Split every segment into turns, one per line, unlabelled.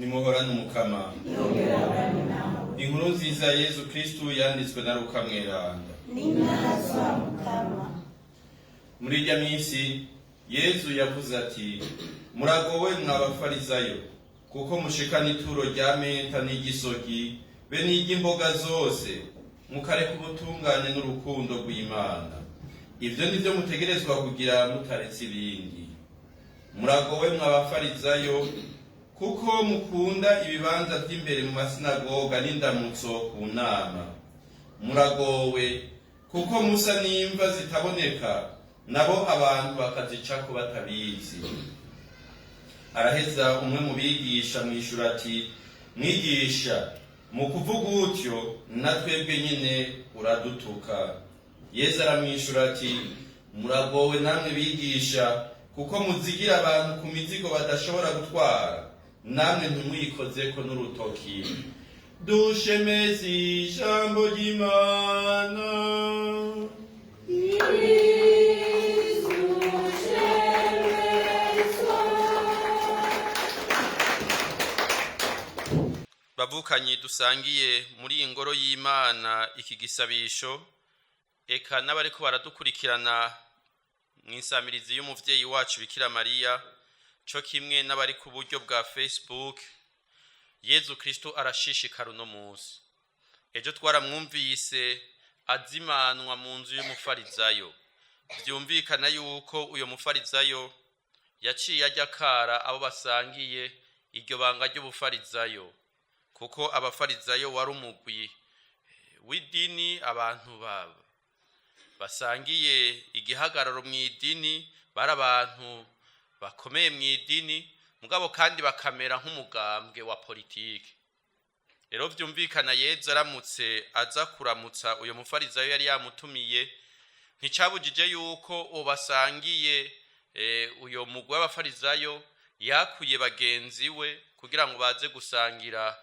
Nimuhorane umukama. Inkuru nziza ya Yezu Kristu yanditswe na Luka mweranda. Muri irya minsi Yezu yavuze ati, muragowe mw'abafarisayo, kuko mushikana ituro rya menta n'igisogi be n'iry'imboga zose, mukareka ubutungane n'urukundo rw'Imana. Ivyo nivyo mutegerezwa kugira mutaretse ibindi. Muragowe mw'abafarisayo, kuko mukunda ibibanza vy'imbere mu masinagoga n'indamutso ku nama. Muragowe kuko musa n'imva zitaboneka, nabo abantu bakazicako batabizi. Araheza umwe mu bigisha mwishura ati, mwigisha, mu kuvuga utyo natwebwe nyene uradutuka. Yesu aramwishura ati, muragowe namwe bigisha, kuko muzigira abantu ku mizigo badashobora gutwara, namwe ntimwikozeko n'urutoki. Dushemeze ijambo ry'Imana. Bavukanyi dusangiye muri iyi ngoro y'Imana iki gisabisho, eka n'abariko baradukurikirana mw'isamirizi y'umuvyeyi wacu Bikira Mariya, co kimwe n'abari ku buryo bwa Facebook. Yezu Kristu arashishikara uno musi. Ejo twaramwumvise azimanwa mu nzu y'umufarizayo. Vyumvikana yuko uyo mufarizayo yaciye ajya kara abo basangiye iryo banga ry'ubufarizayo, kuko abafarizayo wari umugwi w'idini, abantu basangiye igihagararo mw'idini, bari abantu bakomeye mw'idini, mugabo kandi bakamera nk'umugambwe wa politiki. Rero vyumvikana Yezu aramutse aza kuramutsa uyo mufarizayo yari yamutumiye, nticabujije yuko basangiye uyo mugwi w'abafarizayo yakuye bagenzi we kugira ngo baze gusangira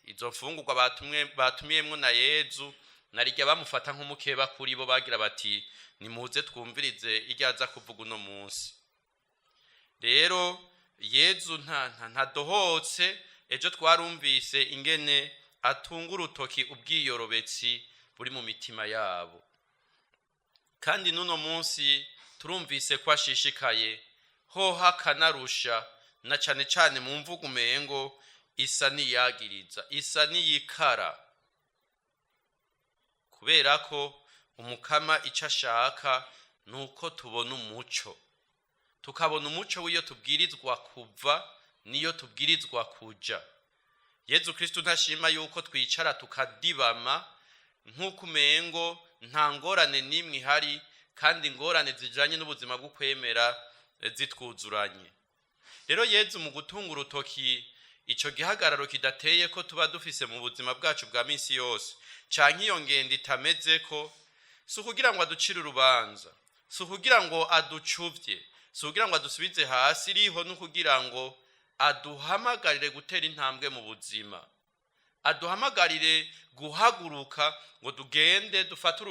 izo mfungurwa batumiyemwo na Yezu, narirya bamufata nk'umukeba kuri bo, bagira bati nimuze twumvirize iryo aza kuvuga uno munsi. Rero Yezu ntadohotse. Ejo twarumvise ingene atunga urutoki ubwiyorobetsi buri mu mitima yabo, kandi n'uno munsi turumvise ko ashishikaye hoha akanarusha, na cane cane mu mvugo umengo isa niyagiriza, isa niyikara, kubera ko umukama ico ashaka nuko tubona umuco, tukabona umuco w'iyo tubwirizwa kuva niyo tubwirizwa kuja. Yezu Kristu ntashima yuko twicara tukadibama nk'uko umengo nta ngorane n'imwe ihari, kandi ingorane zijanye n'ubuzima bwo kwemera zitwuzuranye. Rero Yezu mu gutunga urutoki ico gihagararo kidateye ko tuba dufise mu buzima bwacu bwa minsi yose, canke iyo ngendo itameze ko, si ukugira ngo aducire urubanza, si ukugira ngo aducuvye, si ukugira ngo adusubize hasi, iriho n'ukugira ngo aduhamagarire gutera intambwe mu buzima, aduhamagarire guhaguruka ngo tugende dufate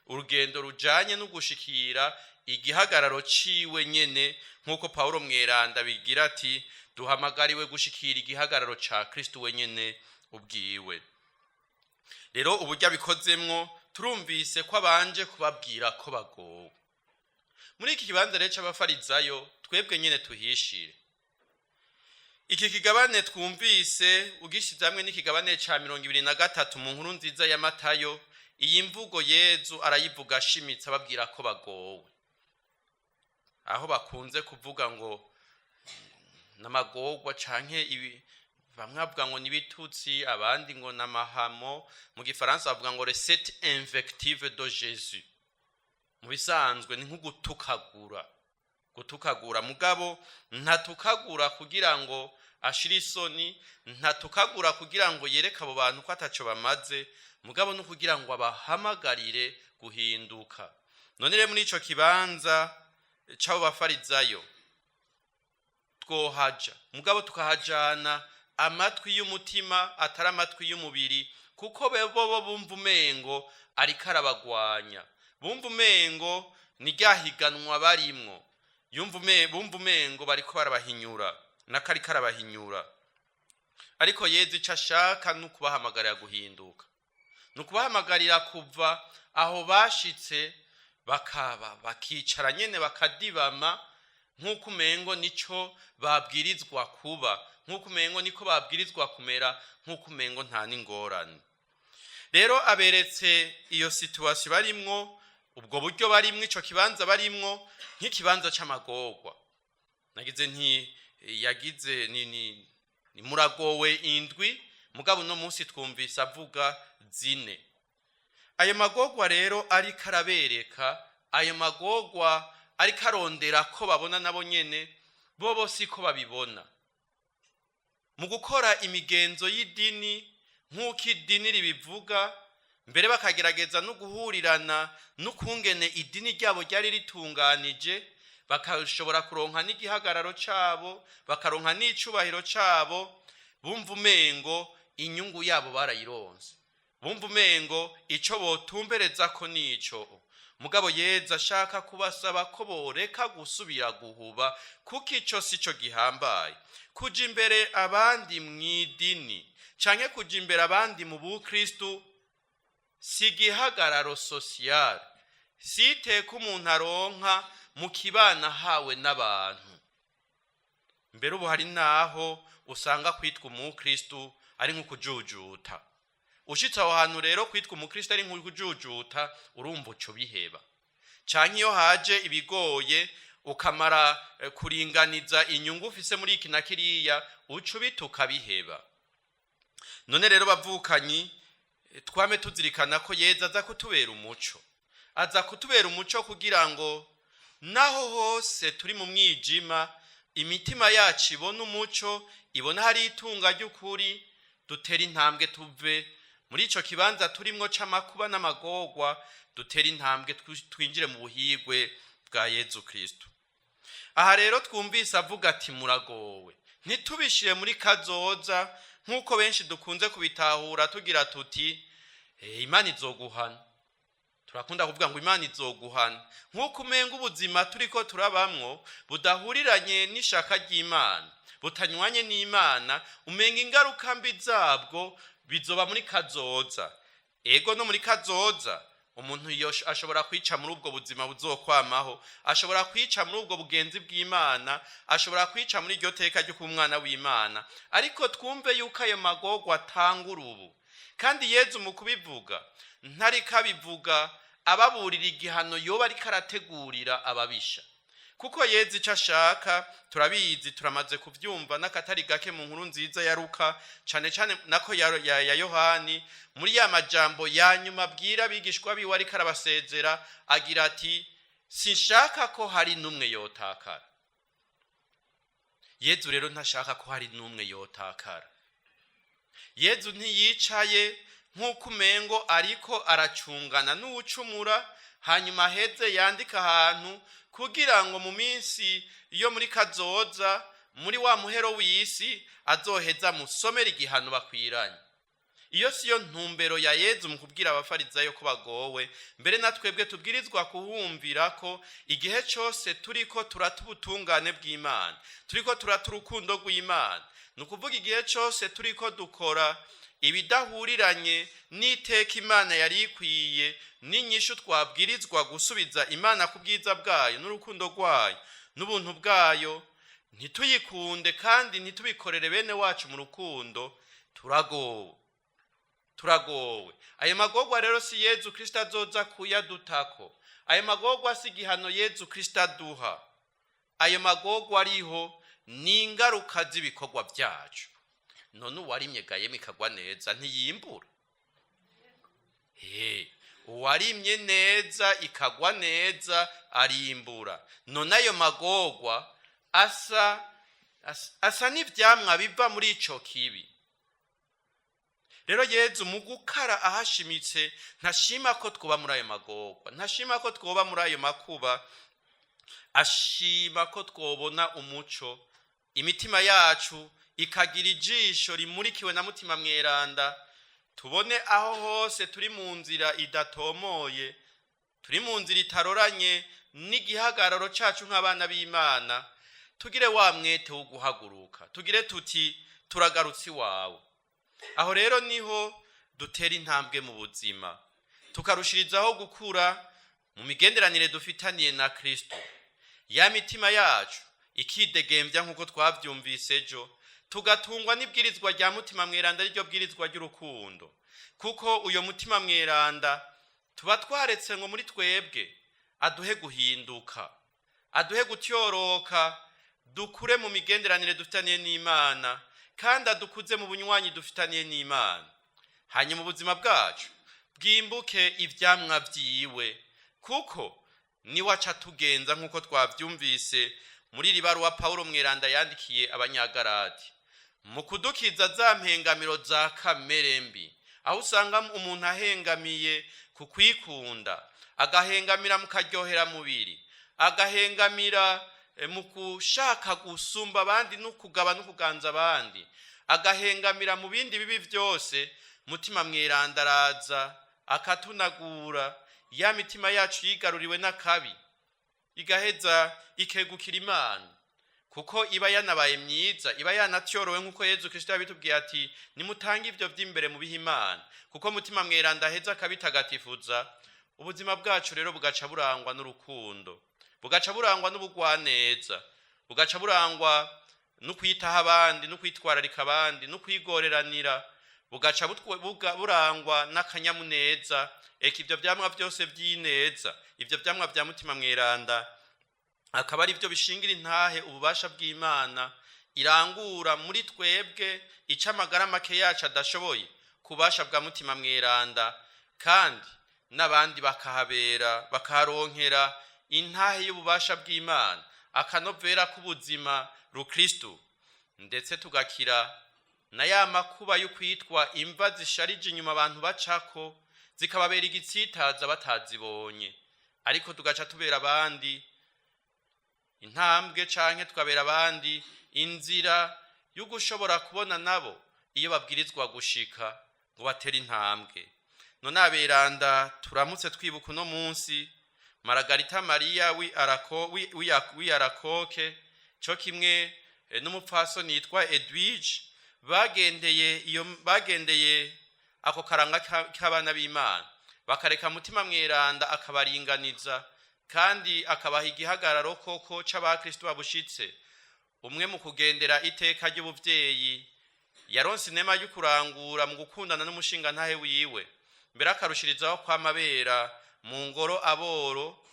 urugendo rujanye no gushikira igihagararo ciwe nyene, nk'uko Pawulo mweranda bigira ati, duhamagariwe gushikira igihagararo ca Kristu wenyene ubwiwe. Rero uburyo abikozemwo turumvise ko abanje kubabwira ko bagowe. Muri iki kibanza rero c'abafarizayo twebwe nyene tuhishire. Iki kigabane twumvise ugishize hamwe n'ikigabane ca 23 mu nkuru nziza ya Matayo, iyi mvugo Yezu arayivuga ashimitse ababwira ko bagowe, aho bakunze kuvuga ngo n'amagorwa canke bamwe bavuga ngo n'ibitutsi, abandi ngo n'amahamo, mu gifaransa bavuga ngo recette invective de Jésus. Mu bisanzwe ni gutukagura, mugabo ntatukagura kugira ngo ashire isoni, ntatukagura kugira ngo yereke abo bantu ko ataco bamaze, mugabo no kugira ngo abahamagarire guhinduka. None rero muri ico kibanza c'abo bafarizayo twohaja, mugabo tukahajana amatwi y'umutima atari amatwi y'umubiri, kuko bo bumva umengo ariko arabagwanya, bumva umengo ni ryahiganwa barimwo, bumva umengo bariko barabahinyura. n'akari karabahinyura. Ariko Yezu icyo ashaka ni ukubahamagarira guhinduka, ni ukubahamagarira kuva aho bashitse bakicara nyene bakadibama nk'uko umengo nico babwirizwa kuba, nk'uko umengo niko babwirizwa kumera, nk'uko umengo nta n'ingorane. Rero aberetse iyo situation barimwo, ubwo buryo barimwo, ico kibanza barimwo nk'ikibanza c'amagorwa. Nagize nti yagize ni muragowe indwi, mugabo no munsi twumvise avuga zine. Ayo magorwa rero ariko arabereka, ayo magorwa ariko arondera ko babona nabo nyene bobo siko babibona. Mu gukora imigenzo y'idini nk'uko idini ribivuga, mbere bakagerageza no guhurirana n'ukungene idini ryabo ryari ritunganije, bakashobora kuronka n'igihagararo cabo, bakaronka n'icubahiro cabo, bumva umengo inyungu yabo barayironse, bumva umengo ico botumbereza ko nico. Mugabo Yezu ashaka kubasaba ko boreka gusubira guhuba, kuko ico sico gihambaye. Kuja imbere abandi mw'idini canke kuja imbere abandi mu bukristu si gihagararo social, si iteka umuntu aronka mu kibana hawe n'abantu. Mbere ubu hari naho usanga kwitwa umukristu ari nk'ukujujuta. Ushitse aho hantu rero kwitwa umukristo ari nk'ukujujuta, urumva uco biheba. Canke iyo haje ibigoye ukamara kuringaniza inyungu ufise muri iki na kiriya, uco bituka biheba. None rero bavukanyi, twame tuzirikana ko Yezu aza kutubera umuco, aza kutubera umuco kugira ngo naho hose turi mu mwijima, imitima yacu ibona umuco, ibona hari itunga ry'ukuri, dutera intambwe tuve muri ico kibanza turimwo c'amakuba n'amagorwa, dutera intambwe twinjire mu buhigwe bwa Yezu Kristo. Aha rero twumvise avuga ati muragowe, ntitubishire muri kazoza nk'uko benshi dukunze kubitahura tugira tuti Imana izoguhana. Turakunda kuvuga ngo Imana izoguhana, nk'uko umenga ubuzima turiko turabamwo budahuriranye n'ishaka ry'Imana, butanywanye n'Imana, umenga ingaruka mbi zabwo bizoba muri kazoza. Ego no muri kazoza umuntu ashobora kwica muri ubwo buzima buzokwamaho, ashobora kwica muri ubwo bugenzi bw'Imana, ashobora kwica muri iryo teka ryo kuba umwana w'Imana. Ariko twumve yuko ayo magorwa atangura ubu, kandi Yezu mu kubivuga ntariko abivuga ababurira igihano yoba ariko arategurira ababisha, kuko Yezu ico ashaka turabizi, turamaze kuvyumva n'akatari gake mu nkuru nziza ya Luka, cane cane nako ya Yohani. Muri ya majambo ya nyuma abwira abigishwa biwe ariko arabasezera, agira ati sinshaka ko hari n'umwe yotakara. Yezu rero ntashaka ko hari n'umwe yotakara. Yezu ntiyicaye nk'uko umengo ariko aracungana n'uwucumura, hanyuma heze yandika ahantu kugira ngo mu minsi yo muri kazoza, muri wa muhero w'isi, azoheza musomera igihano bakwiranye. Iyo siyo ntumbero ya Yezu mu kubwira abafarizayo ko bagowe. Mbere na twebwe tubwirizwa kuhumvira ko igihe cyose turiko turata ubutungane bw'Imana, turiko turata urukundo rw'Imana, ni ukuvuga igihe cyose turiko dukora ibidahuriranye n'iteka Imana yari ikwiye, n'inyishu twabwirizwa gusubiza Imana ku bwiza bwayo n'urukundo rwayo n'ubuntu bwayo, ntituyikunde kandi ntitubikorere bene wacu mu rukundo, turagowe. Ayo magorwa rero si Yezu Kristo azoza kuyadutako. Ayo magorwa si igihano Yezu Kristo aduha. Ayo magorwa ariho ni ingaruka z'ibikorwa byacu. None uwarimye gayeme ikagwa neza ntiyimbura? Uwarimye neza ikagwa neza arimbura. None ayo magorwa asa n'ivyamwa biva muri ico kibi. Rero Yezu mu gukara ahashimitse ntashima ko twoba muri ayo magorwa, ntashima ko twoba muri ayo makuba, ashima ko twobona umuco, imitima yacu ikagira ijisho rimurikiwe na mutima mweranda, tubone aho hose turi mu nzira idatomoye, turi mu nzira itaroranye n'igihagararo cacu nk'abana b'Imana, tugire wa mwete wo guhaguruka, tugire tuti turagarutse iwawe. Aho rero niho dutera intambwe mu buzima, tukarushirizaho gukura mu migenderanire dufitaniye na Kristo. Ya mitima yacu ikidegembya nk'uko twavyumvise ejo, tugatungwa n'ibwirizwa rya mutima mweranda, ryo bwirizwa ry'urukundo, kuko uyo mutima mweranda tuba twaretse ngo muri twebwe aduhe guhinduka, aduhe gutyoroka, dukure mu migenderanire dufitaniye n'Imana, kandi adukuze mu bunywanyi dufitaniye n'Imana. Hanyuma ubuzima bwacu bwimbuke ivyamwa vyiwe, kuko niwe aca tugenza nk'uko twavyumvise muri ribaruwa Pawulo mweranda yandikiye Abanyagalati, mu kudukiza za mpengamiro za kamere mbi, aho usanga umuntu ahengamiye ku kwikunda, agahengamira mu karyohera mubiri, agahengamira mu gushaka gusumba abandi no kugaba no kuganza abandi, agahengamira mu bindi bibi byose. Mutima mweranda araza akatunagura ya mitima yacu yigaruriwe n'akabi, igaheza ikegukira Imana, kuko iba yanabaye myiza, iba yanatyorowe nk'uko Yezu Kristo yabitubwiye ati nimutange ivyo vy'imbere mu biha Imana, kuko mutima mweranda aheza akabitagatifuza. Ubuzima bwacu rero bugaca burangwa n'urukundo, bugaca burangwa n'ubugwaneza, bugaca burangwa no kwitaho abandi, no kwitwararika abandi, no kwigoreranira, bugaca burangwa n'akanyamuneza. Eka ivyo vyamwa vyose vy'ineza, ivyo vyamwa vya mutima mweranda akaba ari byo bishingira intahe ububasha bw'Imana irangura muri twebwe ica amagara make yacu adashoboye, kubasha bwa mutima mweranda, kandi n'abandi bakahabera bakaronkera intahe y'ububasha bw'Imana, akanovera k'ubuzima rukristo, ndetse tugakira na ya makuba yo kwitwa imva zisharije inyuma abantu bacako, zikababera igitsitaza batazibonye, ariko tugaca tubera abandi intambwe canke tukabera abandi inzira yo gushobora kubona nabo iyo babwirizwa gushika ngo batere intambwe. None aberanda turamutse twibuka uno munsi Maragarita Maria w'Arakoke, cyo kimwe n'umupfasoni yitwa Edwige, bagendeye ako karanga k'abana b'Imana, bakareka mutima mweranda akabaringaniza, kandi akabaha igihagararo koko c'abakristo babushitse. Umwe mu kugendera iteka ry'ubuvyeyi yaronse inema yo kurangura mu gukundana n'umushinga ntahe wiwe, mbere akarushirizaho kwamabera mu ngoro aboro,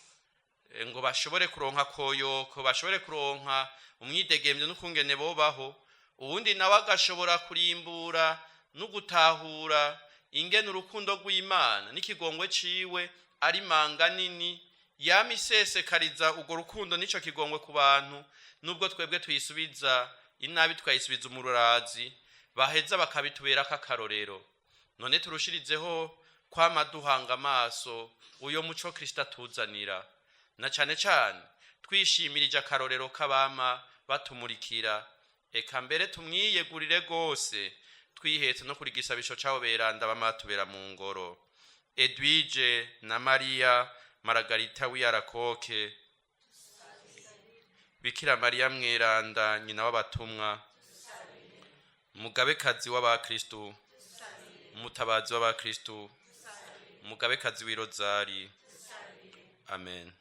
ngo bashobore kuronka koyoko, bashobore kuronka umwidegemvyo n'ukungene bobaho. Uwundi nawe agashobora kurimbura no gutahura ingene urukundo rw'Imana n'ikigongwe ciwe ari manga nini, yamisesekariza urwo rukundo n'ico kigongwe ku bantu, nubwo twebwe tuyisubiza inabi twayisubiza umururazi, baheza bakabituberako akarorero. None turushirizeho kwama duhanga amaso uyo muco Kristo atuzanira, na cane cane twishimirije akarorero k'abama batumurikira. Eka mbere tumwiyegurire gose, twihetse no kuri gisabisho cabo beranda bamatubera mu ngoro. Edwige na Maria Maragarita w'Arakoke, Bikira Maria mweranda nyina w'abatumwa, Mugabekazi w'Abakristo, Mutabazi w'Abakristo, Mugabekazi w'Irozari. Amen.